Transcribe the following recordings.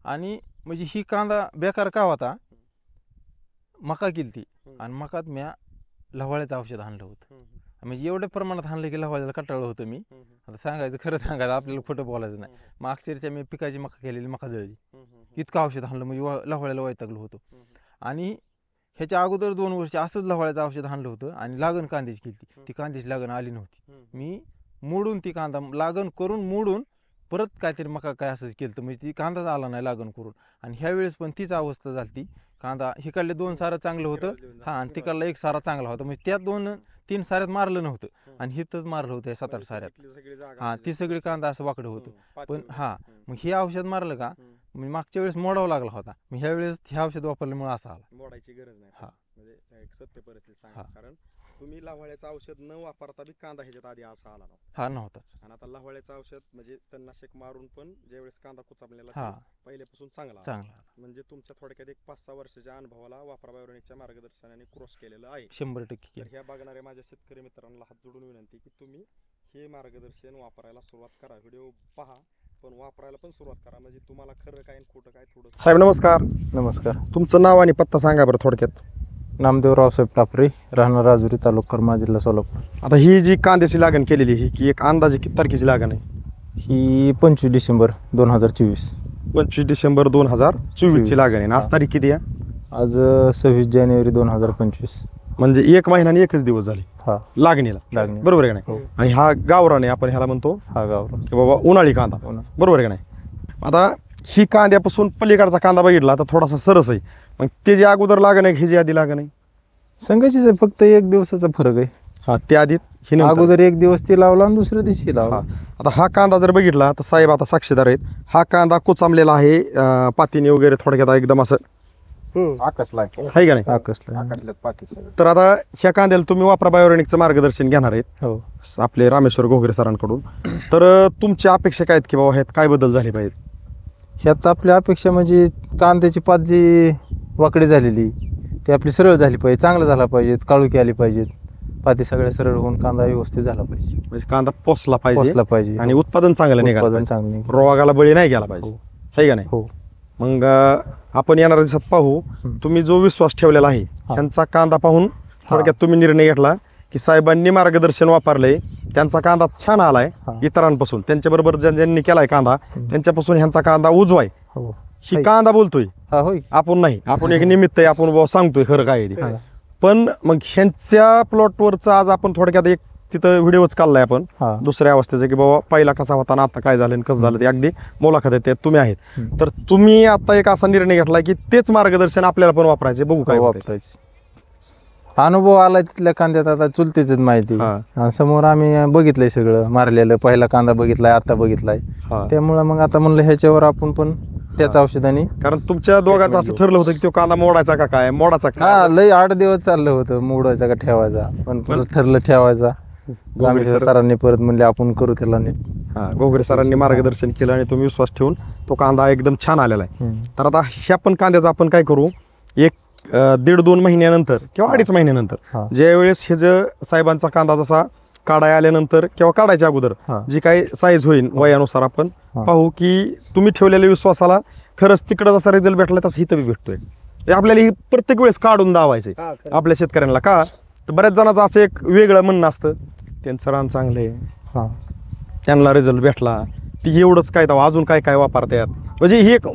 आणि म्हणजे ही कांदा बेकार का होता, मका केलती आणि मकात म्या लवाळ्याचं औषध आणलं होतं. म्हणजे एवढ्या प्रमाणात आणलं की लवाळ्याला कंटाळलं होतं मी. आता सांगायचं खरं सांगायचं आपल्याला खोटं बोलायचं नाही. मग अक्षरशः मी पिकाची मका केलेली मका जळली, इतकं औषध आणलं म्हणजे लवाळ्याला वैतागलो होतो. आणि ह्याच्या अगोदर 2 वर्ष असंच लवाळ्याचं औषध आणलं होतं आणि लागण कांद्याची केली. ती कांद्याची लागण आली नव्हती. मी मोडून ती कांदा लागण करून मोडून परत काहीतरी मका काय असंच केलं तर म्हणजे ती कांदाच आला नाही लागण करून. आणि ह्या वेळेस पण तीच अवस्था झाली. कांदा हिकडले 2 सारं चांगलं होतं, हा, आणि तिकडला 1 सारा चांगला होता. म्हणजे त्या 2-3 साऱ्यात मारलं नव्हतं आणि हिथंच मारलं होतं 7-8 साऱ्यात. हा, ती सगळी कांदा असं वाकडं होतं. पण हा, मग हे औषध मारलं का मी मागच्या वेळेस मोडावा लागला होता. मी ह्या वेळेस हे औषध वापरल्यामुळे असं आला. मोडायची गरज नाही. हा. म्हणजे एक सत्य परिस्थिती सांगा, कारण तुम्ही लवाळ्याचं औषध न वापरता बी कांदा ह्याच्यात आधी असा आला नव्हता. हा, नव्हताच. आणि आता लवाळ्याचं औषध म्हणजे तणनाशक मारून पण ज्यावेळेस कांदा कुचामलेला हा, पहिल्यापासून चांगला आला. चांगला. म्हणजे तुमच्या थोडक्यात एक 5-6 वर्षाच्या अनुभवाला वापरा बायोरेनिकच्या मार्गदर्शनाने क्रॉस केलेलं आहे. 100% तर ह्या बघणाऱ्या माझ्या शेतकरी मित्रांना हात जोडून विनंती की तुम्ही हे मार्गदर्शन वापरायला सुरुवात करा. व्हिडिओ पहा पण वापरायला पण सुरुवात करा, म्हणजे तुम्हाला खरं काय आणि खोटं काय थोडं. साहेब नमस्कार. नमस्कार. तुमचं नाव आणि पत्ता सांगा बरं थोडक्यात. नामदेव रावसाहेब टापरे, राहणार राजुरी, तालुका करमाळा, जिल्हा सोलापूर. आता ही जी कांद्याची लागण केलेली ही की एक अंदाजे किती तारखेची लागण आहे? ही 25 डिसेंबर 2024. 25 डिसेंबर 2024 ची लागण आहे. आज तारीख किती आहे? आज 26 जानेवारी 2025. म्हणजे 1 महिना आणि 1च दिवस झाले हा, लागणीला. बरोबर आहे का नाही? आणि हा गावरान आहे, आपण ह्याला म्हणतो हा गावरान की बाबा उन्हाळी कांदा. बरोबर आहे का नाही? आता ही कांद्यापासून पलीकडचा कांदा बघितला तर थोडासा सरस आहे. मग ते जे अगोदर लागण आहे ह्याची आधी लागण आहे संघाचीच आहे, फक्त 1 दिवसाचा फरक आहे. हा, त्या आधी अगोदर 1 दिवस ती लावला आणि दुसऱ्या दिवशी लावला. आता हा कांदा जर बघितला तर साहेब आता साक्षीदार आहेत, हा कांदा कुचामलेला आहे, पातीने वगैरे थोडक्यात एकदम असं आकसला आहे का नाही? आकसला. तर आता ह्या कांद्याला तुम्ही वापरा बायोरेनिकचं मार्गदर्शन घेणार आहेत हो, आपले रामेश्वर घोगरे सरांकडून. तर तुमच्या अपेक्षा काय आहेत की बाबा ह्यात काय बदल झाले पाहिजेत? ह्यात आपल्या अपेक्षा म्हणजे कांद्याची पात जी वाकडी झालेली ती आपली सरळ झाली पाहिजे, चांगलं झाला पाहिजेत, काळुकी आली पाहिजेत, पाती सगळ्या सरळ होऊन कांदा व्यवस्थित झाला पाहिजे, म्हणजे कांदा पोचला पोचला पाहिजे आणि उत्पादन चांगलं निघालं उत्पादन पाहिजे. चांगलं. रोगाला बळी नाही गेला पाहिजे, आहे का नाही? हो. मग आपण येणाऱ्या दिवसात पाहू. तुम्ही जो विश्वास ठेवलेला आहे त्यांचा कांदा पाहून थोडक्यात तुम्ही निर्णय घेतला की साहेबांनी मार्गदर्शन वापरलंय, त्यांचा कांदा छान आलाय इतरांपासून, त्यांच्याबरोबर ज्यांनी केलाय कांदा त्यांच्यापासून ह्यांचा कांदा उजवाय. हो, ही कांदा बोलतोय, होय. आपण नाही, आपण एक निमित्त आहे, आपण बाबा सांगतोय खरं काय आहे ते. पण मग ह्यांच्या प्लॉटवरचा आज आपण थोडक्यात एक तिथं व्हिडिओच काढलाय आपण दुसऱ्या अवस्थेचं की बाबा पहिला कसा होता ना आता काय झालं कसं झालं ते अगदी मुलाखत आहे, तुम्ही आहेत. तर तुम्ही आता एक असा निर्णय घेतलाय की तेच मार्गदर्शन आपल्याला पण वापरायचे, बघू काय वापरायचे. अनुभव आलाय तिथल्या कांद्यात, आता चुलतेच माहिती समोर आम्ही बघितलंय सगळं मारलेलं, पहिला कांदा बघितलाय, आता बघितलाय, त्यामुळे मग आता म्हणलं ह्याच्यावर आपण पण त्याच औषधाने. कारण तुमच्या दोघांचं असं ठरलं होतं की तो कांदा मोडायचा का काय, मोडाचा का? हा, लय 8 दिवस चाललं होतं मोडायचा का ठेवायचा, पण परत ठरलं ठेवायचा. रामेश्वर सरांनी परत म्हणले आपण करू त्याला नीट. घोगरे सरांनी मार्गदर्शन केलं आणि तुम्ही विश्वास ठेवून तो कांदा एकदम छान आलेला आहे. तर आता ह्या पण कांद्याचा आपण काय करू, एक 1.5-2 महिन्यानंतर किंवा 2.5 महिन्यानंतर ज्या वेळेस हे जे साहेबांचा कांदा जसा काढाय आल्यानंतर किंवा काढायच्या अगोदर जी काही साईज होईल वयानुसार आपण पाहू की तुम्ही ठेवलेल्या विश्वासाला खरंच तिकडं जसा रिझल्ट भेटला तसा इथं बी भेटतोय. आपल्याला ही प्रत्येक वेळेस काढून दावायचे आपल्या शेतकऱ्यांना, का तर बऱ्याच जणांचं असं एक वेगळं म्हणणं असतं त्यांचं रान चांगले, त्यांना रिझल्ट भेटला, ती एवढंच काय तर अजून काय काय वापरतात, म्हणजे ही एक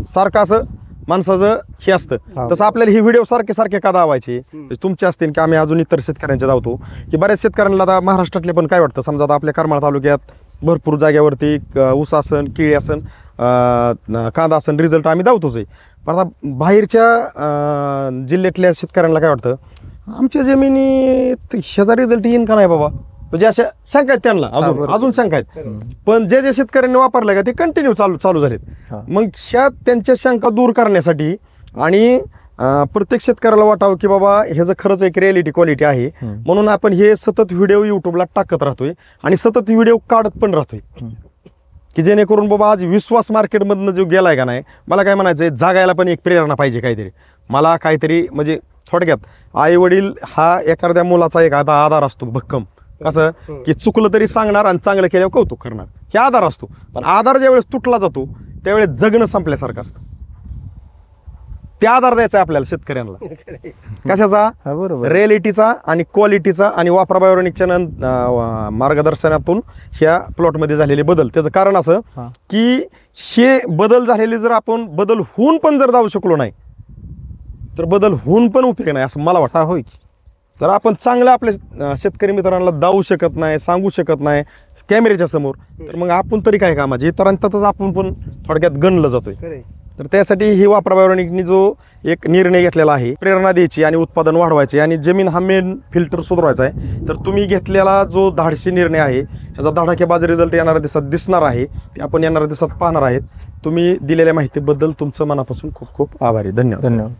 सारखं असं माणसाचं हे असतं. तसं आपल्याला ही व्हिडिओ सारखे का दावायचे तुमचे असतील की आम्ही अजून इतर शेतकऱ्यांचे धावतो की बऱ्याच शेतकऱ्यांना आता महाराष्ट्रातले पण काय वाटतं, समजा आता आपल्या करमाळा तालुक्यात भरपूर जागेवरती ऊस असन, केळी असन, कांदा असन, रिझल्ट आम्ही धावतोच आहे. पण आता बाहेरच्या जिल्ह्यातल्या शेतकऱ्यांना काय वाटतं, आमच्या जमिनीत ह्याचा रिझल्ट येईन का नाही बाबा, म्हणजे अशा शंका आहेत त्यांना, अजून शंका आहेत. पण जे शेतकऱ्यांनी वापरलंय का ते कंटिन्यू चालू झालेत. मग ह्या त्यांच्या शंका दूर करण्यासाठी आणि प्रत्येक शेतकऱ्याला वाटावं की बाबा ह्याचं खरंच एक रियालिटी क्वालिटी आहे, म्हणून आपण हे सतत व्हिडिओ युट्यूबला टाकत राहतोय आणि सतत व्हिडिओ काढत पण राहतोय की जेणेकरून बाबा आज विश्वास मार्केटमधनं जो गेलाय का नाही, मला काय म्हणायचंय, जागायला पण एक प्रेरणा पाहिजे काहीतरी. मला काहीतरी म्हणजे थोडक्यात आई वडील हा एखाद्या मुलाचा एक आधार असतो भक्कम, कसं की चुकलं तरी सांगणार आणि चांगलं केल्यावर कौतुक करणार, हे आधार असतो. पण आधार ज्यावेळेस तुटला जातो त्यावेळेस जगणं संपल्यासारखं असतं. त्या आधार द्यायचा आहे आपल्याला शेतकऱ्यांना. कशाचा? हा बरोबर. रिॲलिटीचा आणि क्वालिटीचा आणि वापरा बायोनिकच्या मार्गदर्शनातून ह्या प्लॉटमध्ये झालेले बदल. त्याचं कारण असं हा. की हे बदल झालेले जर आपण बदल होऊन पण जर जाऊ शकलो नाही तर बदल होऊन पण उपयोग नाही असं मला वाटतं. हा होय. तर आपण चांगलं आपल्या शेतकरी मित्रांना दावू शकत नाही, सांगू शकत नाही कॅमेऱ्याच्या समोर, तर मग आपण तरी काय कामाचे. इतरांतच आपण पण थोडक्यात गणलं जातोय. तर त्यासाठी ही वापरा बायोनिकनी जो एक निर्णय घेतलेला आहे, प्रेरणा द्यायची आणि उत्पादन वाढवायचे आणि जमीन हा मेन फिल्टर सुधारायचा आहे. तर तुम्ही घेतलेला जो धाडसी निर्णय आहे ह्याचा धडाकेबाज रिझल्ट येणाऱ्या दिवसात दिसणार आहे, ते आपण येणाऱ्या दिवसात पाहणार आहेत. तुम्ही दिलेल्या माहितीबद्दल तुमचं मनापासून खूप खूप आभारी. धन्यवाद. धन्यवाद.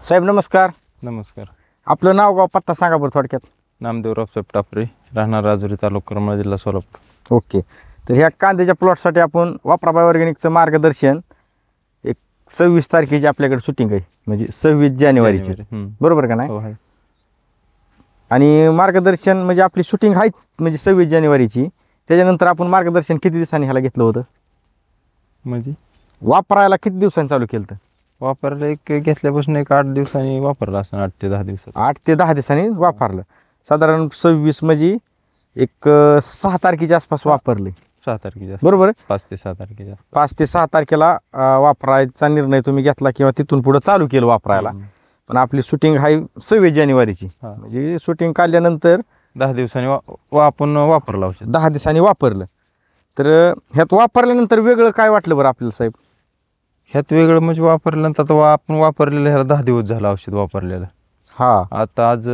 साहेब नमस्कार. नमस्कार. आपलं नाव गाव पत्ता सांगा बरं थोडक्यात. नामदेव रावसाहेब टापरे, राहणार राजुरी, तालुका करमाळा, जिल्हा सोलापूर. ओके. तर ह्या कांद्याच्या प्लॉटसाठी आपण वापरा बायोऑर्गॅनिकचं मार्गदर्शन एक 26 तारखेची आपल्याकडे शूटिंग आहे, म्हणजे 26 जानेवारीची. बरोबर का नाही? हो आहे. आणि मार्गदर्शन म्हणजे आपली शूटिंग आहे म्हणजे 26 जानेवारीची. त्याच्यानंतर आपण मार्गदर्शन किती दिवसांनी ह्याला घेतलं होतं? म्हणजे वापरायला किती दिवसांनी चालू केलं होतं? वापरायला एक घेतल्यापासून एक 8 दिवसांनी वापरला असं, 8 ते 10 दिवसात. 8 ते 10 दिवसांनी वापरलं. साधारण 26 म्हणजे एक 6 तारखेच्या आसपास वापरले. 6 तारखेच्या बरोबर आहे? 5 ते 6 तारखेच्या 5 ते 6 तारखेला वापरायचा निर्णय तुम्ही घेतला किंवा तिथून पुढे चालू केलं वापरायला. पण आपली शूटिंग आहे 26 जानेवारीची. हा. म्हणजे शूटिंग काढल्यानंतर 10 दिवसांनी आपण वापरला औषध. 10 दिवसांनी वापरलं. तर ह्यात वापरल्यानंतर वेगळं काय वाटलं बरं आपल्याला साहेब? ह्यात वेगळं म्हणजे वापरल्यानंतर आता आपण वापरलेलं ह्याला 10 दिवस झालं औषध वापरलेलं. हा आता आज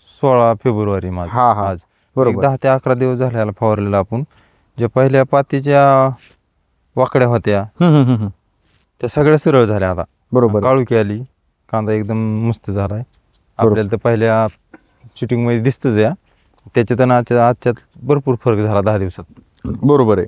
16 फेब्रुवारी माझं. हा हा आज बरोबर. 10 ते 11 दिवस झाले ह्याला फवारलेलं आपण. ज्या पहिल्या पातीच्या वाकड्या होत्या हम्म. त्या सगळ्या सरळ झाल्या आता. बरोबर. काळुकी आली, कांदा एकदम मस्त झालाय. आपल्याला तर पहिल्या शूटिंग मध्ये दिसतच या, त्याच्यात आणि आजच्यात भरपूर फरक झाला 10 दिवसात. बरोबर आहे.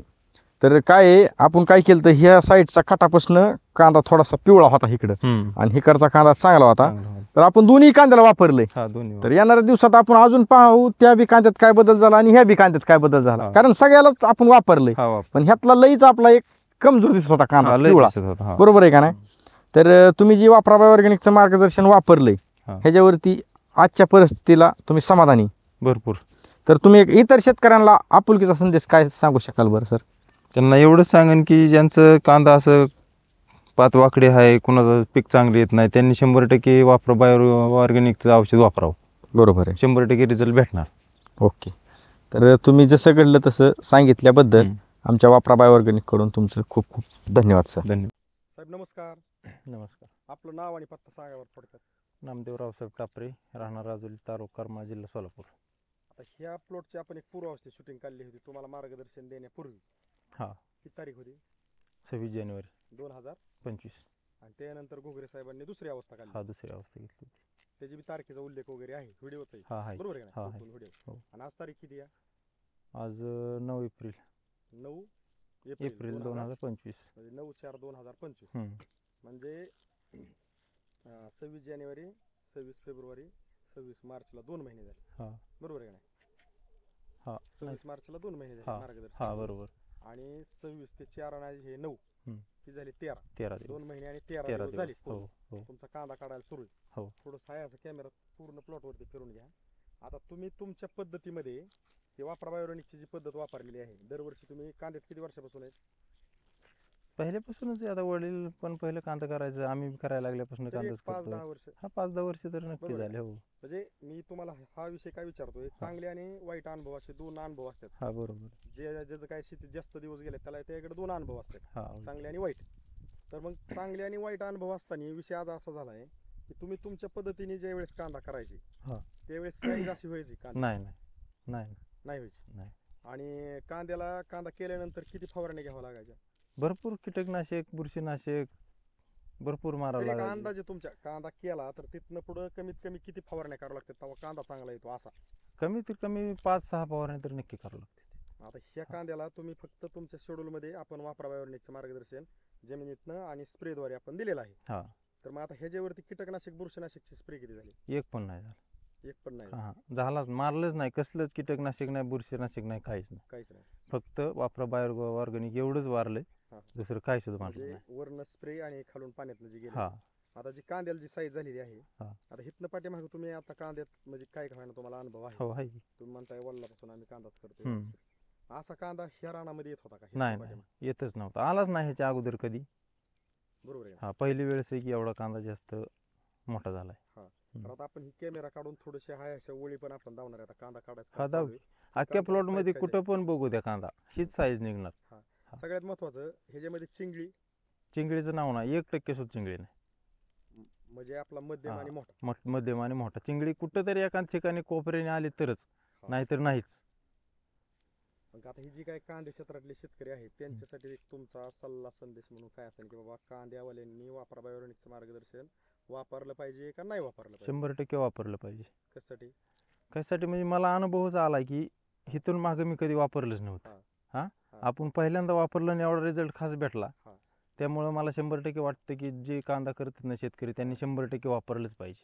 तर काय आहे, आपण काय केलं तर ह्या साईडचा काटापासून कांदा थोडासा पिवळा होता इकडं आणि हिकडचा कांदा चांगला होता. तर आपण दोन्ही कांद्याला वापरले. हा दोन्ही. तर येणाऱ्या दिवसात आपण अजून पाहू त्या बी कांद्यात काय बदल झाला आणि ह्या बी कांद्यात काय बदल झाला. हा. कारण सगळ्यालाच आपण वापरले. हा वापर. पण ह्यातला लईच आपला एक कमजोर दिसत होता कांदा हा, लय पिवळा. दिसत होता, हा. बरोबर आहे का नाही? तर तुम्ही जी वापरा बायोऑर्गॅनिकचं मार्गदर्शन वापरले हा. ह्याच्यावरती आजच्या परिस्थितीला तुम्ही समाधानी? भरपूर. तर तुम्ही एक इतर शेतकऱ्यांना आपुलकीचा संदेश काय सांगू शकाल बरं सर? त्यांना एवढंच सांगेन की ज्यांचं कांदा असं पात वाकडे आहे, कुणाचं पीक चांगलं येत नाही, त्यांनी 100% वापरा बायो ऑर्गॅनिकचं औषध वापरावं. बरोबर आहे. 100% रिझल्ट भेटणार. ओके. तर तुम्ही जसं घडलं तसं सांगितल्याबद्दल आमच्या वापरा बायोऑर्गॅनिककडून तुमचं खूप खूप धन्यवाद सर. धन्यवाद. साहेब नमस्कार. नमस्कार. आपलं नाव आणि पत्ता सांगा बरं थोडक्यात. नामदेव रावसाहेब टापरे, राहणार राजुरी, तालुका करमाळा, जिल्हा सोलापूर. आता ह्या प्लॉटची आपण एक पूर्वावस्थेत शूटिंग काढली होती तुम्हाला मार्गदर्शन देण्यापूर्वी. हा. किती तारीख होती? 26 जानेवारी 2025. आणि त्यानंतर घोगरे साहेबांनी दुसरी अवस्था काढली. हा दुसरी अवस्था घेतली होती. त्याची बी तारखेचा उल्लेख वगैरे आहे व्हिडिओच आहे. हा आहे. बरोबर आहे का हा, नाही? आहे. व्हिडिओ. हो. आणि आज तारीख किती आहे? आज 9 एप्रिल 9 एप्रिल 2025. म्हणजे 9/4/2025. म्हणजे 26 जानेवारी, 26 फेब्रुवारी, 26 मार्चला 2 महिने झाले. हा. बरोबर आहे का नाही? हा. 26 मार्चला 2 महिने झाले हा. मार्गदर्शन. हा बरोबर. आणि 26 ते 4 आणि हे 9 ती झाली 13. 13 2 महिने आणि 13 13 दिवस झाले. दिवस. हो हो तुमचा कांदा काढायला सुरू आहे. हो. थोडंसं आहे असं कॅमेरा पूर्ण प्लॉटवरती फिरून घ्या. आता तुम्ही तुमच्या पद्धतीमध्ये हे वापरा बायोऑर्गॅनिकची जी पद्धत वापरलेली आहे, दरवर्षी तुम्ही कांद्यात किती वर्षापासून आहे? पहिल्यापासूनच आहे. आता वडील पण पहिलं कांदा करायचं, आम्ही करायला लागल्यापासून कांदाच 5-10 करतो. वर्ष. हा 5-10 वर्ष तर नक्की बरोबर झाले. हो. म्हणजे मी तुम्हाला हा विषय काय विचारतोय, चांगले आणि वाईट अनुभव असे 2 अनुभव असतात. हा बरोबर. ज्याचं काय शेतीत जास्त दिवस गेले त्याला त्याकडे 2 अनुभव असतात, हा. चांगले आणि वाईट. तर मग चांगले आणि वाईट अनुभव असताना विषय आज असा झालाय की तुम्ही तुमच्या पद्धतीने ज्या वेळेस कांदा करायची हा. त्यावेळेस साईज अशी व्हायची कांदा नाही नाही नाही नाही व्हायची. नाही. आणि कांदा केल्यानंतर किती फवारणी घ्यावं लागायच्या? भरपूर कीटकनाशक, बुरशीनाशक भरपूर मारावं तरी एक लागायचं. अंदाजे तुमच्या कांदा केला तर तिथनं पुढं कमीत कमी किती फवारण्या करावं लागतात तेव्हा कांदा चांगला येतो असा? कमीत कमी 5-6 फवारणी तर नक्की करावं लागते. आता ह्या कांद्याला तुम्ही फक्त तुमच्या शेड्यूल मध्ये आपण वापरा बायोऑर्गॅनिकचं मार्गदर्शन जमिनीतनं आणि स्प्रेद्वारे आपण दिलेलं आहे. हा. तर मग आता ह्याच्यावरती कीटकनाशक बुरशीनाशकची स्प्रे किती झाली? एक पण नाही झालं. एक पण नाही. हा. झालाच, मारलंच नाही, कसलंच कीटकनाशक नाही, बुरशीनाशक नाही, काहीच नाही. काहीच नाही. फक्त वापरा बायो ऑर्गॅनिक एवढंच वारलंय. हा. दुसरं काय सुद्धा मारलं म्हणजे नाही. वरनं स्प्रे आणि खालून पाण्यातनं जे गेलं. हा आता जी कांद्याला जी साईज झालेली आहे, हा. आता हिथनं पाठीमागे तुम्ही आता कांद्यात म्हणजे काय काय तुम्हाला अनुभव आहे, हो आहे की. तुम्ही म्हणताय वडिलापासून आम्ही कांदाच करतोय. हम्म. असा कांदा ह्या रानामध्ये येत होता का हिथनं नाही पाठीमागे? नाही येतच नव्हता, आलाच नाही ह्याच्या अगोदर कधी. बरोबर आहे. हा पहिली वेळेस आहे की एवढा कांदा जास्त मोठा झालाय. तर आता आपण ही कॅमेरा काढून थोडेसे हाय अशा ओळी पण आपण धावणार आहे. आता कांदा काढायचा हा काम जाऊ चालू आहे. अख्ख्या कांदा प्लॉट size मध्ये काय कुठं पण बघू द्या कांदा हीच साईज निघणार. हा. हा. सगळ्यात महत्वाचं ह्याच्यामध्ये चिंगळी चिंगळीचं नाव नाही, 1% सुद्धा चिंगळी नाही. म्हणजे आपला मध्यम हा. आणि मोठा. मध्यम आणि मोठा. चिंगळी कुठं तरी एका ठिकाणी कोपऱ्याने आली तरच, हा. नाहीतर नाहीच. मग आता ही जी काही कांदे क्षेत्रातले शेतकरी आहेत त्यांच्यासाठी एक तुमचा सल्ला संदेश म्हणून काय असेल की बाबा कांद्यावाल्यांनी वापरा बायोनिकचं मार्गदर्शन वापरलं पाहिजे का नाही वापरलं पाहिजे? 100% वापरलं पाहिजे. कशासाठी? कशासाठी म्हणजे मला अनुभवच आला की इथून मागं मी कधी वापरलंच नव्हतं. हा. हा हा. आपण पहिल्यांदा वापरलं आणि एवढा रिझल्ट खास भेटला. हा. त्यामुळं मला 100% वाटतं की जे कांदा करतात ना शेतकरी त्यांनी 100% वापरलंच पाहिजे.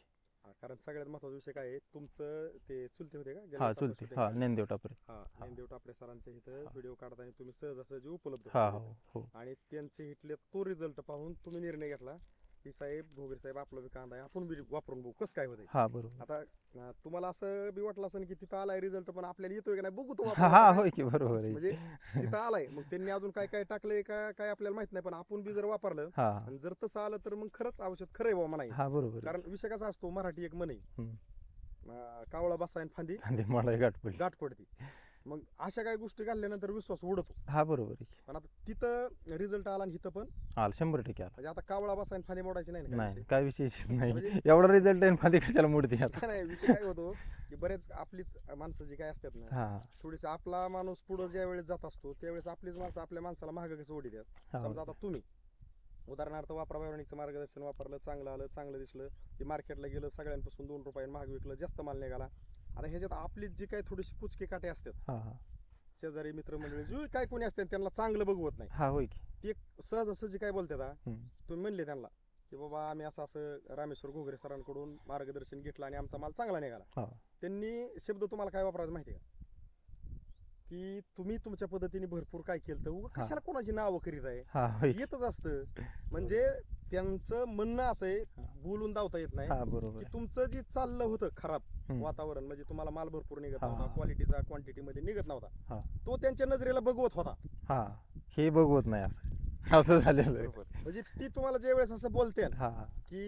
कारण सगळ्यात महत्वाचा विषय काय आहे, तुमचं ते चुलते होते का हा गेल्या चुलते, वर्षापासून हा ते ज्ञानदेव टापरे. हा ज्ञानदेव टापरे सरांच्या इथं व्हिडिओ काढताना तुम्ही सहजासहजी उपलब्ध हा होते. हो हो आणि त्यांचे इथले तो रिझल्ट पाहून तुम्ही निर्णय घेतला की साहेब भोगरे साहेब आपला बी कांदा आहे आपण बी वापरून बघू कसं काय होतंय. हा बरोबर. आता तुम्हाला असं बी वाटलं असेल की तिथं आलाय रिझल्ट पण आपल्याला येतोय का नाही बघू तो हा वापरून. होय की बरोबर आहे. म्हणजे तिथं आलाय मग त्यांनी अजून काय काय टाकलंय का काय आपल्याला माहित नाही, पण आपण बी जर वापरलं हा आणि जर तसं आलं तर मग खरंच औषध खरंय बाबा म्हणा. हा बरोबर आहे. कारण विषय कसा असतो, मराठी एक म्हण आहे, हम्म. कावळा बसायन फांदी कांदे मला गाठ पडली. गाठ पडते. मग अशा काही गोष्टी घातल्यानंतर विश्वास उडतो. हा बरोबर आहे. पण आता तिथं रिझल्ट आला आणि इथं पण आला 100% आला. म्हणजे आता कावळा बसायन फांदी मोडायची नाही ना काय नाही विषय? काय विशेष नाही. म्हणजे- एवढा रिझल्ट आहे मध्ये कशाला मोडते आता. नाही विषय काय होतो की बरेच आपलीच माणसं जी काय असतात ना, हा थोडीशी आपला माणूस पुढे ज्या वेळेस जात असतो त्यावेळेस आपलीच माणसं आपल्या माणसाला महाग कसं ओढी द्यात. हा. समजा आता तुम्ही उदाहरणार्थ वापरा बायोनिकचं मार्गदर्शन वापरलं, चांगलं आलं, चांगलं दिसलं, की मार्केटला गेलं, सगळ्यांपासून 2 रुपयांनी महाग विकलं, जास्त माल निघाला. आता ह्याच्यात आपलीच जी काही थोडीशी पुचके काटे असतात, हा हा शेजारी मित्रमंडळी जे काय कोणी असते त्यांना चांगलं बघवत नाही, हा होय की. ते एक सहजासहजी काय बोलतात हा, हम्म. तुम्ही म्हणले त्यांना की बाबा आम्ही असं असं रामेश्वर घोगरे सरांकडून मार्गदर्शन घेतलं आणि आमचा माल चांगला निघाला. हा त्यांनी शब्द तुम्हाला काय वापरायचं माहिती आहे का, की तुम्ही तुमच्या पद्धतीने भरपूर काय केलं तर हा. कशाला कोणाची नावं करीत आहे, हा होय की. येतच असतं. म्हणजे त्यांचं म्हणणं असं आहे, हा. बोलून दावता येत नाही हा बरोबर की आहे. तुमचं जे चाललं होतं खराब हम्म. वातावरण, म्हणजे तुम्हाला माल भरपूर निघत हा. नव्हता, क्वालिटीचा क्वांटिटी मध्ये निघत नव्हता, हा तो त्यांच्या नजरेला बघवत होता. हा हे बघवत नाही असं असं झालेलं आहे. म्हणजे ती तुम्हाला ज्या वेळेस असं बोलते ना, हा की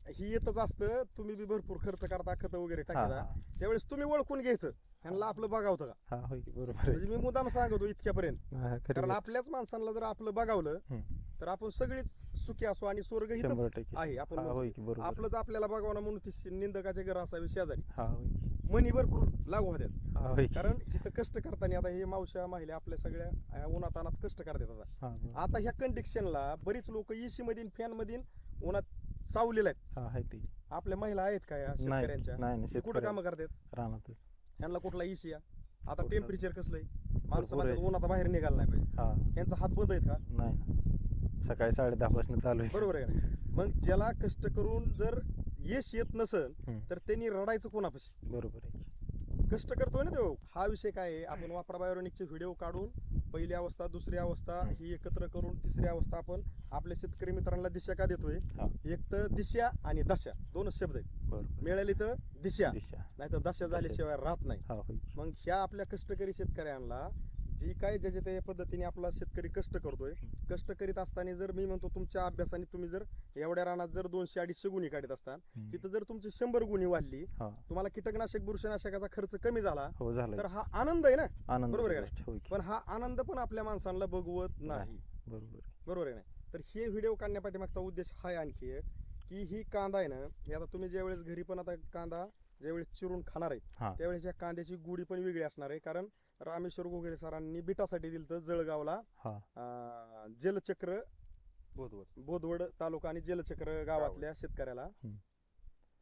ही येतच असतं, तुम्ही बी भरपूर खर्च करता, खतं वगैरे हा टाकता, त्यावेळेस तुम्ही ओळखून घ्यायचं ह्यांना आपलं बघावतं का. हा होय की बरोबर आहे. म्हणजे मी मुद्दाम सांगतो इतक्यापर्यंत, हा, खरी कारण गोष्ट. आपल्याच माणसांना जर आपलं बघावलं हम्म. तर आपण सगळीच सुखी असो आणि स्वर्ग इथंच 100% आहे. आपण हा म्हणतो. होय की बरोबर आहे. आपलंच आपल्याला बघावं म्हणून ती निंदकाचे घर असावे शेजारी, हा होय की. मनी भरपूर लागू होत्यात. हा होय की. कारण इथं कष्ट करताना आता हे मावश्या महिला आपल्या सगळ्या उन्हातानात कष्ट करतात. आता हा बरोबर. आता ह्या कंडिशनला बरीच लोक एसी मधीन फॅन मधीन उन्हात सावलेले आहेत. हा आहे ते. आपल्या महिला आहेत का या नाही शेतकऱ्यांच्या, नाही नाही, ते कुठं शेतकऱ्या कामं करतात, रानातच. ह्यांना कुठला एसी या. आता कुठलं? टेम्परेचर कसलंय, माणसं भरपूर म्हणतात आहे. उन्हात बाहेर निघाला नाही पाहिजे, हा यांचा हात बंद आहेत का, नाही ना. सकाळी 10:30 पासून चालू आहे. बरोबर आहे का नाही? मग ज्याला कष्ट करून जर यश येत नसेल हम्म. तर त्यांनी रडायचं कोणापाशी, बरोबर आहे की. कष्ट करतोय ना तो. हा विषय काय आहे, आपण वापरा बायोनिकचे व्हिडिओ काढून पहिली अवस्था, दुसरी अवस्था ही एकत्र करून तिसरी अवस्था आपण आपल्या शेतकरी मित्रांना दिशा का देतोय. हा एक तर दिशा आणि दशा दोनच शब्द आहेत, बरोबर. मिळाली तर दिशा, दिशा. नाही तर दशा झाल्याशिवाय राहत नाही. हा होय की. मग ह्या आपल्या कष्टकरी शेतकऱ्यांना जी काय ज्याच्या त्या पद्धतीने आपला शेतकरी कष्ट करतोय, कष्ट करीत असताना जर मी म्हणतो तुमच्या अभ्यासाने तुम्ही जर एवढ्या रानात जर 200-250 गुणी काढत असता, हम्म. तिथं जर तुमची 100 गुणी वाढली, हा तुम्हाला कीटकनाशक बुरशीनाशकाचा खर्च कमी झाला, हो झालं. तर हा आनंद आहे ना. आनंद बरोबर आहे का गोष्ट होय की. पण हा आनंद पण आपल्या माणसांना बघवत नाही. बरोबर आहे. बरोबर आहे ना. तर हे व्हिडिओ काढण्यापाठी मागचा उद्देश हा आहे आणखी एक, की ही कांदा आहे ना, हे आता तुम्ही ज्यावेळेस घरी पण आता कांदा ज्यावेळेस चिरून खाणार आहे हा त्यावेळेस या कांद्याची गुढी पण वेगळी असणार आहे. कारण रामेश्वर घोगरे सरांनी बिटासाठी दिलं तर जळगावला हा जलचक्र बोदवड तालुका आणि जलचक्र गावातल्या शेतकऱ्याला, हम्म.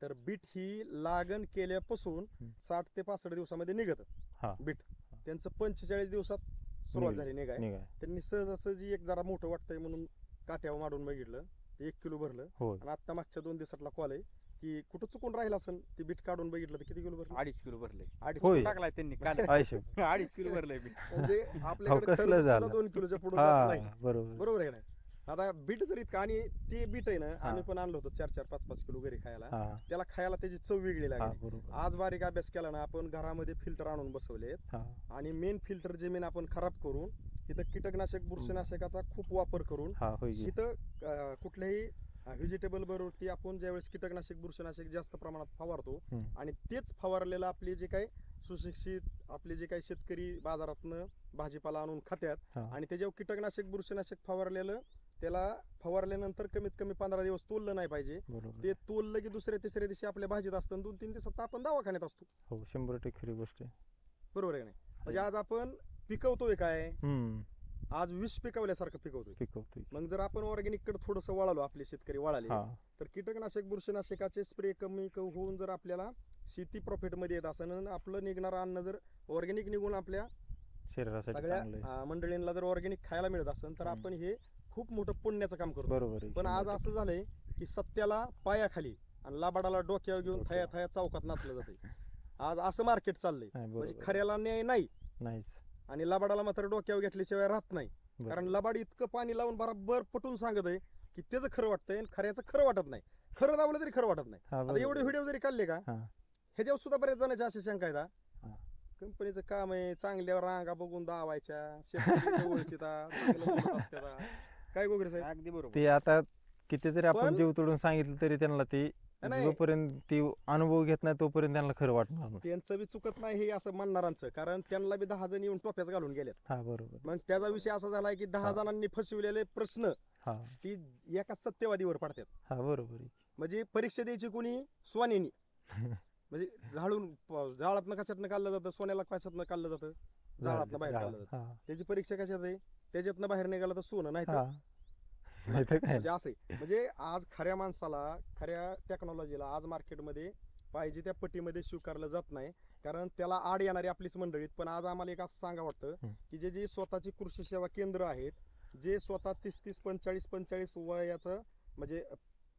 तर बीट ही लागण केल्यापासून हम्म. 60 ते 65 दिवसामध्ये निघत हा बीट. त्यांचं 45 दिवसात सुरुवात निघलं. झाली निघाय. निघाय. त्यांनी सहजासहजी एक जरा मोठं वाटतंय म्हणून काट्यावर मांडून बघितलं, 1 किलो भरलं होय. आणि आता मागच्या 2 दिवसातला कॉल आहे की कुठं चुकून राहिलं असेल ती बीट काढून बघितलं तर किती किलो भरलं 2.5 किलो भरले. 2.5 होय. किलो. टाकलाय त्यांनी काल आयशो 2.5 किलो भरलंय बीट. म्हणजे आपल्याकडे कसलं खरबूज सुद्धा झालं? 2 किलोच्या पुढे हा नाही. बरोबर बरोबर आहे ना. आता बीट जर इतकं आणि ते बीट आहे ना हा. आम्ही पण आणलं होतं 4-4 5-5 किलो घरी खायला. हा त्याला खायला त्याची चव वेगळी हा लागली. बरोबर आज बारीक अभ्यास केला ना आपण घरामध्ये फिल्टर आणून बसवलेत हा आणि मेन फिल्टर जमीन आपण खराब करून इथं कीटकनाशक बुरशीनाशकाचा खूप वापर करून हा होय की. इथं कुठल्याही व्हेजिटेबल बरोबर आपण ज्यावेळेस कीटकनाशक बुरशीनाशक जास्त प्रमाणात फवारतो हम्म. आणि तेच फवारलेलं आपले जे काही सुशिक्षित आपले जे काही शेतकरी बाजारातनं भाजीपाला आणून खात्यात हा. आणि त्याच्यावर कीटकनाशक बुरशीनाशक फवारलेलं त्याला फवारल्यानंतर कमीत कमी 15 दिवस तोललं नाही पाहिजे. बरोबर ते तोललं की दुसऱ्या तिसऱ्या दिवशी आपल्या भाजीत असतं आणि 2-3 दिवसात आपण दवाखान्यात असतो. हो 100% खरी गोष्ट आहे. बरोबर आहे का नाही? म्हणजे आज आपण पिकवतोय काय, हम्म आज विष पिकवल्यासारखं पिकवतोय. पिकवतोय. मग जर आपण ऑर्गॅनिक कडे थोडंसं वळालो, आपले शेतकरी वळाले, हा तर कीटकनाशक बुरशीनाशकाचे स्प्रे कमी होऊन जर आपल्याला शेती प्रॉफिट मध्ये येत असेल आणि आपलं निघणारं अन्न जर ऑर्गॅनिक निघून आपल्या शरीरासाठी सगळ्या चांगलं आहे. मंडळींना जर ऑर्गॅनिक खायला मिळत असेल तर आपण हे खूप मोठं पुण्याचं काम करतो. बरोबर आहे पण आज 100%. असं झालंय की सत्याला पायाखाली आणि लाबाडाला डोक्यावर घेऊन थया थया चौकात नाचलं जाते. आज असं मार्केट चाललंय. नाही, म्हणजे बरोबर. खऱ्याला न्याय नाही नाहीच आणि लबाडाला मात्र डोक्यावर घेतल्याशिवाय राहत नाही. बरोबर. कारण लबाड इतकं पाणी लावून बरोबर पटून सांगत आहे की त्याचं खरं वाटतंय आणि खऱ्याचं खरं वाटत नाही. खरं दावलं तरी खरं वाटत नाही. हा, आता बरोबर. एवढे व्हिडिओ जरी काढले का हा. ह्याच्यावर सुद्धा बऱ्याच जणांच्या अशी शंका आहेत. हा. कंपनीचं काम आहे चांगल्यावर रांगा बघून दावायच्या शेतकरी जवळचे ता, चांगलं बोलत असतात. काय गोगरे साहेब? अगदी बरोबर. ते आता किती जरी आपण पण- जीव तोडून सांगितलं तरी त्यांना ते नाही. जोपर्यंत ती अनुभव घेत नाही तोपर्यंत त्यांना खरं वाटणार नाही. त्यांचं बी चुकत नाही हे असं म्हणणारांचं, कारण त्यांना बी 10 जण येऊन टोप्याच घालून गेलेत. हा बरोबर. मग त्याचा विषय असा झालाय की 10 जणांनी फसविलेले प्रश्न हा की एका सत्यवादीवर पडतात. हा बरोबर आहे. म्हणजे परीक्षा द्यायची कोणी स्वानेनी म्हणजे जाळातनं कशातनं काढलं जातं, सोन्याला कशातनं काढलं जातं, जाळातनं बाहेर काढलं जातं. हा त्याची परीक्षा कशात आहे, त्याच्यातनं बाहेर निघालं तर सोनं नाही तर हा नाही तर काय म्हणजे असे म्हणजे आज खऱ्या माणसाला खऱ्या टेक्नॉलॉजीला आज मार्केटमध्ये पाहिजे त्या पटीमध्ये स्वीकारलं जात नाही. कारण त्याला आड येणारी आपलीच मंडळीत. पण आज आम्हाला एक असं सांगा वाटतं की जे स्वतःची कृषी सेवा केंद्र आहेत, जे स्वतः 30-30 45-45 वयाचं म्हणजे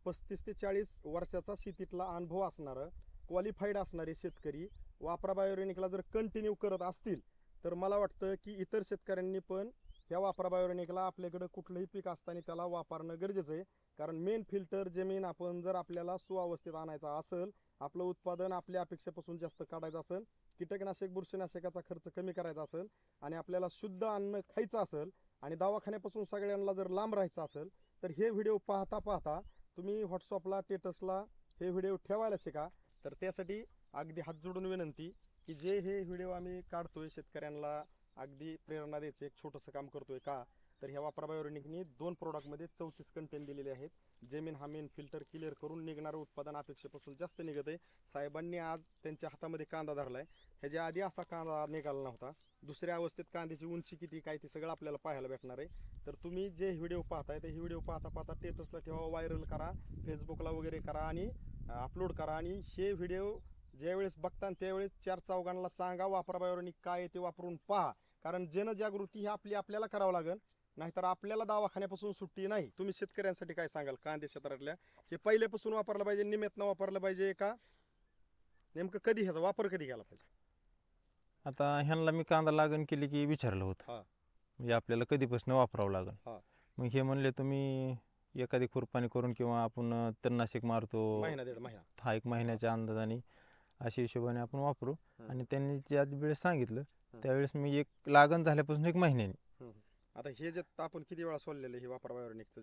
35 ते 40 वर्षाचा शेतीतला अनुभव असणारं क्वालिफाईड असणारे शेतकरी वापरा बायोरेनिकला जर कंटिन्यू करत असतील तर मला वाटतं की इतर शेतकऱ्यांनी पण ह्या वापरा बायोरेनिकला आपल्याकडे कुठलंही पीक असताना त्याला वापरणं गरजेचं आहे. कारण मेन फिल्टर जमीन आपण जर आपल्याला सुअवस्थेत आणायचा असेल, आपलं उत्पादन आपल्या अपेक्षेपासून जास्त काढायचं असेल, कीटकनाशक बुरशीनाशकाचा खर्च कमी करायचा असेल आणि आपल्याला शुद्ध अन्न खायचं असेल आणि दवाखान्यापासून सगळ्यांना जर लांब राहायचं असेल तर हे व्हिडिओ पाहता पाहता तुम्ही व्हॉट्सअपला स्टेटसला हे व्हिडिओ ठेवायला शिका. तर त्यासाठी अगदी हात जोडून विनंती की जे हे व्हिडिओ आम्ही काढतोय शेतकऱ्यांना अगदी प्रेरणा द्यायचं एक छोटंसं काम करतोय का, तर ह्या वापरा बायोरेनिकनी 2 प्रोडक्टमध्ये 34 कंटेंट दिलेले आहेत. जमीन हा मेन फिल्टर क्लिअर करून निघणारं उत्पादन अपेक्षेपासून जास्त निघत आहे. साहेबांनी आज त्यांच्या हातामध्ये कांदा धरलाय. ह्याच्या आधी असा कांदा निघाला नव्हता. दुसऱ्या अवस्थेत कांद्याची उंची किती काय ते सगळं आपल्याला पाहायला भेटणार आहे. तर तुम्ही जे व्हिडिओ पाहताय ते व्हिडिओ पाहता पाहता स्टेटसला ठेवा, व्हायरल करा, फेसबुकला वगैरे करा आणि अपलोड करा. आणि हे व्हिडिओ ज्यावेळेस बघता त्यावेळेस 4 चौघांना सांगा वापरा बायोरेनिक काय आहे ते वापरून पहा. कारण जनजागृती ही आपल्याला करावं लागेल, नाहीतर आपल्याला दवाखान्यापासून सुट्टी नाही. तुम्ही शेतकऱ्यांसाठी काय सांगाल कांदे क्षेत्रातल्या, हे पहिल्यापासून वापरलं पाहिजे, निमित्तनं वापरलं पाहिजे का, नेमकं कधी ह्याचा वापर कधी केला पाहिजे? आता ह्यांना मी कांदा लागण केली की विचारलं होतं हा. म्हणजे आपल्याला कधीपासून वापरावं लागेल. हा. मग हे म्हणले तुम्ही एखादी खुरपाणी करून किंवा आपण तणनाशक मारतो महिना 1.5 महिना. हा 1 महिन्याच्या अंदाजाने अशा हिशोबाने आपण वापरू. आणि त्यांनी ज्या वेळेस सांगितलं त्यावेळेस मी एक लागण झाल्यापासून 1 महिन्याने आता हे जे आपण किती वेळा सोडलेलं हे वापरा बायोरेनिकचं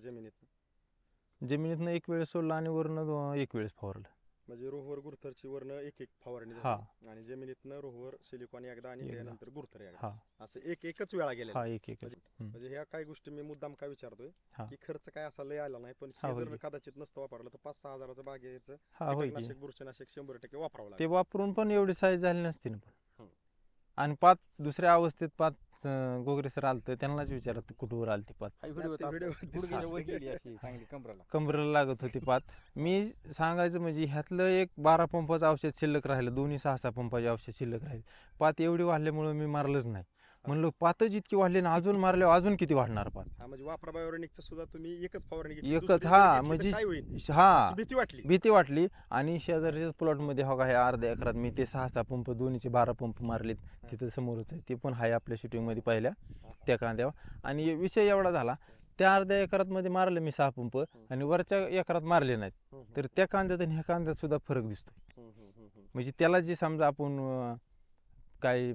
जमिनीतनं 1 वेळेस सोडलं आणि वरनं 1 वेळेस फवारलं. म्हणजे रोहवर गुरथरची वरनं एक फवारणी हा. झाली आणि जमिनीतनं रोहवर सिलिकॉन एकदा आणि एकदा. त्यानंतर गुरथर एकदा, हा असं एकच वेळा गेलेलं. हा एक म्हणजे ह्या काही गोष्टी मी मुद्दाम काय विचारतोय हा. की खर्च काय असा लय आला नाही, पण हा, हे होय जर की. कदाचित नसतं वापरलं तर 5-6 हजाराचं बागेचं हा होय की. कीटकनाशक बुरशीनाशक 100% वापरावं ते लागेल. वापरून पण एवढी साईज झाली नसती ना पण. हं. आणि 5 दुसऱ्या अवस्थेत 5 गोगरे सर आलतं त्यांनाच विचारत कुठवर आलती 5 हा व्हिडिओ ते व्हिडिओ गुडघ्याच्या वर गेली अशी चांगली कमराला. कमरेला लागत होती 5. मी सांगायचं म्हणजे ह्यातलं एक 12 पंपाचं औषध शिल्लक राहिलं, दोन्ही 6-6 पंपाचे औषध शिल्लक राहिले. 5 एवढी वाढल्यामुळं मी मारलंच नाही. म्हणलं पातच इतकी वाढली ना अजून मारल्यावर अजून किती वाढणार पात. हा म्हणजे वापरा बायोरेनिकचं सुद्धा तुम्ही एकच फवारणी घेतली, एकच, दुसरी हा, जर घेतली तर म्हणजे काय होईल हा अशी भीती वाटली. भीती वाटली. आणि शेजारच्या प्लॉट मध्ये हो का हे अर्ध्या एकरात मी ते 6-6 पंप दोन्हीचे 12 पंप मारलेत. तिथं समोरच आहे, ते पण आहे आपल्या शूटिंग मध्ये पाहिल्या त्या कांद्यावर. आणि विषय एवढा झाला, त्या अर्ध्या एकरात मध्ये मारले मी 6 पंप आणि वरच्या एकरात मारले नाहीत. तर त्या कांद्यात आणि ह्या कांद्यात सुद्धा फरक दिसतो. म्हणजे त्याला जे समजा आपण काय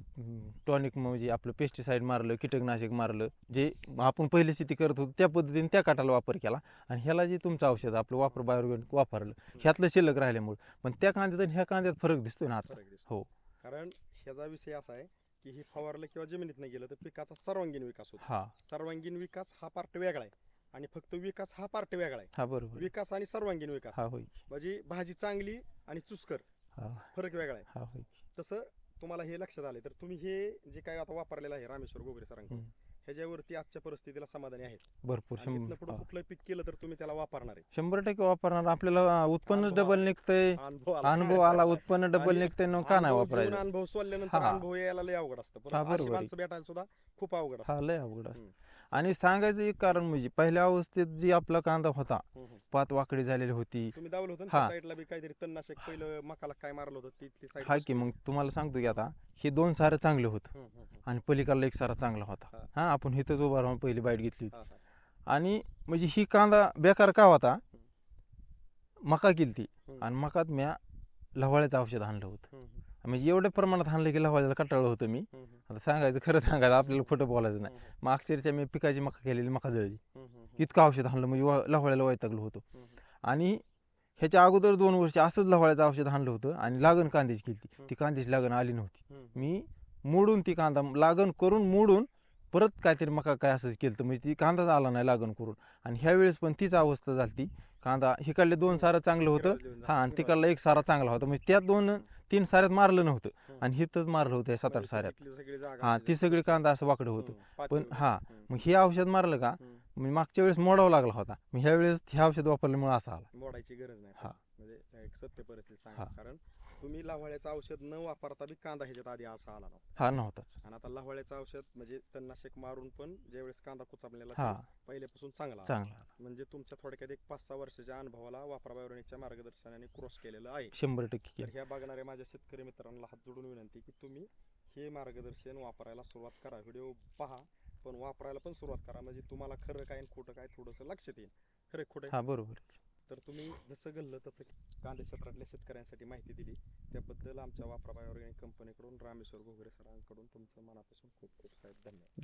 टॉनिक म्हणजे आपलं पेस्टिसाइड मारलं, कीटकनाशक मारलं, जे आपण पहिली शेती करत होतो त्या पद्धतीने त्या काटाला वापर केला. आणि ह्याला जे तुमचं औषध आपलं वापर बायोर्गॅनिक वापरलं, ह्यातलं शिल्लक राहिल्यामुळे पण त्या कांद्यात आणि ह्या कांद्यात फरक दिसतोय ना आता. फरक दिसतो. हो. कारण ह्याचा विषय असा आहे की हे फवारलं किंवा जमिनीत नाही गेलं तर पिकाचा सर्वांगीण विकास होतो. हा सर्वांगीण विकास हा पार्ट वेगळा आहे आणि फक्त विकास हा पार्ट वेगळा आहे. हा बरोबर. विकास आणि सर्वांगीण विकास हा होय. म्हणजे भाजी चांगली आणि चुसकर हा फरक वेगळा आहे. हा होय. तसं तुम्हाला हे लक्षात आलं तर तुम्ही हे जे काय आता वापरलेलं आहे रामेश्वर गोगरे सरांकडून ह्याच्यावरती आजच्या परिस्थितीला समाधानी आहेत. भरपूर. आणि तिथनं पुढे कुठलं पीक केलं तर तुम्ही त्याला वापरणार आहे. 100% वापरणार. आपल्याला उत्पन्न अनुभव डबल निघतंय, अनुभव आला, उत्पन्न डबल आणि निघतंय, न का नाही अनुभव घेऊन वापरायचं. अनुभव सोडल्यानंतर हा. अनुभव यायला लय अवघड असतं. पण हा, अशी बरोबर आहे. माणसं भेटायला सुद्धा खूप अवघड हा असतं. लय अवघड असतं. हम्म. आणि सांगायचं एक कारण म्हणजे पहिल्या अवस्थेत जी आपला कांदा होता, पात वाकडी झालेली होती. तुम्ही दावलं होतं हा. ना साईडला बी काहीतरी तणनाशक पहिलं मकाला काय मारलं होतं तिथली साईड हा की मग तुम्हाला सांगतो की आता हे 2 सारं चांगलं होतं आणि पलीकडला एक सारा चांगला होता. हा. हा, आपण इथंच उभा राहून पहिली बाईट घेतली होती. आणि म्हणजे ही कांदा बेकार का होता, मका केलती आणि मकात म्या लवाळ्याचं औषध आणलं होतं. म्हणजे एवढ्या प्रमाणात आणलं की लवाळ्याला कंटाळलं होतं मी. आता सांगायचं खरं सांगायचं, आपल्याला खोटं बोलायचं नाही. मग अक्षरशः मी पिकाची मका केलेली मका जळली. इतकं औषध आणलं म्हणजे लवाळ्याला वैतागलो होतो. आणि ह्याच्या अगोदर 2 वर्ष असंच लवाळ्याचं औषध आणलं होतं आणि लागण कांद्याची केली. ती कांद्याची लागण आली नव्हती. मी मोडून ती कांदा लागण करून मोडून परत काहीतरी मका काय असंच केलं तर म्हणजे ती कांदाच आला नाही लागण करून. आणि ह्या वेळेस पण तीच अवस्था झाली. कांदा हिकडले 2 सारं चांगलं होतं, हा, आणि तिकडला 1 सारा चांगला होता. म्हणजे त्या 2-3 साऱ्यात मारलं नव्हतं आणि हिथंच मारलं होतं 7-8 साऱ्यात. हा, ती सगळी कांदा असं वाकडं होतं. पण हा, मग हे औषध मारलं का मी मागच्या वेळेस मोडावं लागला होता. मग ह्या वेळेस हे औषध वापरल्यामुळे असा आला. मोडायची गरज नाही. हा. म्हणजे एक सत्य परिस्थिती सांगा. हा. कारण तुम्ही लवाळ्याचं औषध न वापरता बी कांदा ह्याच्यात आधी असा आला नव्हता. हा नव्हताच. आणि आता लवाळ्याचं औषध म्हणजे तणनाशक मारून पण ज्यावेळेस कांदा कुचापलेला हा, पहिल्यापासून चांगला आला. चांगला. म्हणजे तुमच्या थोडक्यात एक 5-6 वर्षाच्या अनुभवाला वापरा बायोरेनिकच्या मार्गदर्शनाने क्रॉस केलेलं आहे. 100% तर ह्या बघणाऱ्या माझ्या शेतकरी मित्रांना हात जोडून विनंती की तुम्ही हे मार्गदर्शन वापरायला सुरुवात करा. व्हिडिओ पहा पण वापरायला पण सुरुवात करा. म्हणजे तुम्हाला खरं काय आणि खोटं काय थोडंसं लक्षात येईल. खरं खोटं. हा, बरोबर. तर तुम्ही जसं घडलं तसं कांदा क्षेत्रातल्या शेतकऱ्यांसाठी माहिती दिली त्याबद्दल आमच्या वापरा बायोऑर्गॅनिक कंपनीकडून रामेश्वर घोगरे सरांकडून तुमचं मनापासून खूप खूप साहेब धन्यवाद.